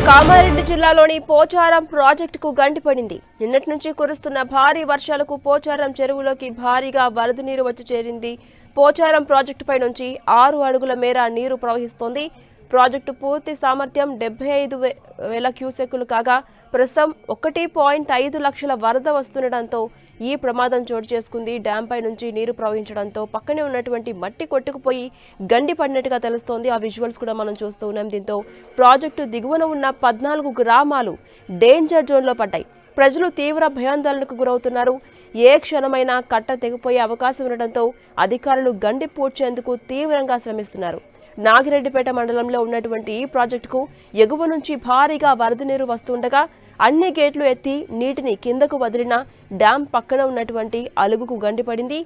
కామారెడ్డి జిల్లాలోని పోచారం ప్రాజెక్టుకు గండి పడింది. నిన్నటి నుంచి కురుస్తున్న భారీ వర్షాలకు పోచారం చెరువులోకి భారీగా వరద నీరు వచ్చి చేరింది. పోచారం ప్రాజెక్టుపై నుంచి 6 అడుగుల మేర నీరు ప్రవహిస్తోంది. ప్రాజెక్టు పూర్తి సామర్థ్యం 75,000 క్యూసెక్కులు కాగా ప్రస్తుతం 1.5 లక్షల వరద వస్తుండటంతో ఈ ప్రమాదం చోటు చేసుకుంది. డ్యాంపై నుంచి నీరు ప్రవహించడంతో పక్కనే ఉన్నటువంటి మట్టి కొట్టుకుపోయి గండి పడినట్టుగా తెలుస్తోంది. ఆ విజువల్స్ కూడా మనం చూస్తూ ఉన్నాం. దీంతో ప్రాజెక్టు దిగువన ఉన్న 14 గ్రామాలు డేంజర్ జోన్లో పడ్డాయి. ప్రజలు తీవ్ర భయాందోళనకు గురవుతున్నారు. ఏ క్షణమైనా కట్ట తెగిపోయే అవకాశం ఉండడంతో అధికారులు గండి పూడ్చేందుకు తీవ్రంగా శ్రమిస్తున్నారు. నాగిరెడ్డిపేట మండలంలో ఉన్నటువంటి ఈ ప్రాజెక్టుకు ఎగువ నుంచి భారీగా వరద నీరు వస్తుండగా అన్ని గేట్లు ఎత్తి నీటిని కిందకు వదిలిన డ్యాం పక్కన ఉన్నటువంటి అలుగుకు గండిపడింది.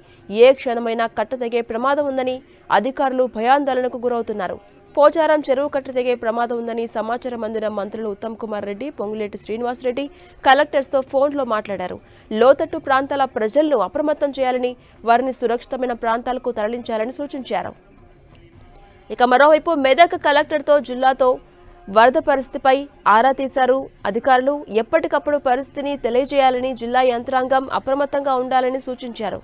ఏ క్షణమైనా కట్ట తెగే ప్రమాదం ఉందని అధికారులు భయాందోళనకు గురవుతున్నారు. పోచారం చెరువు కట్ట తెగే ప్రమాదం ఉందని సమాచారం అందిన మంత్రులు ఉత్తమ్ కుమార్ రెడ్డి, పొంగులేటి శ్రీనివాస్ రెడ్డి కలెక్టర్స్తో ఫోన్లో మాట్లాడారు. లోతట్టు ప్రాంతాల ప్రజలను అప్రమత్తం చేయాలని, వారిని సురక్షితమైన ప్రాంతాలకు తరలించాలని సూచించారు. ఇక మరోవైపు మెదక్ కలెక్టర్తో జిల్లాతో వరద పరిస్థితిపై ఆరా తీశారు. అధికారులు ఎప్పటికప్పుడు పరిస్థితిని తెలియజేయాలని, జిల్లా యంత్రాంగం అప్రమత్తంగా ఉండాలని సూచించారు.